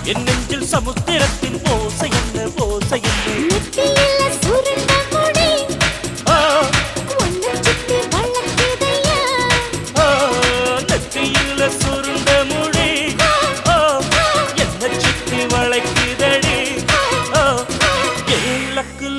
என் நெஞ்சில் சமுத்திரத்தின் ஓசை என்ன ஓசை என்ன நெத்தியில சுருண்ட முடி ஆ, உன்னை சுத்தி வளர்க்குதையா ஆ, நெத்தியில சுருண்ட முடி ஆ, என்ன சுத்தி வளைக்குதடி ஆ, ஏன் லக்கு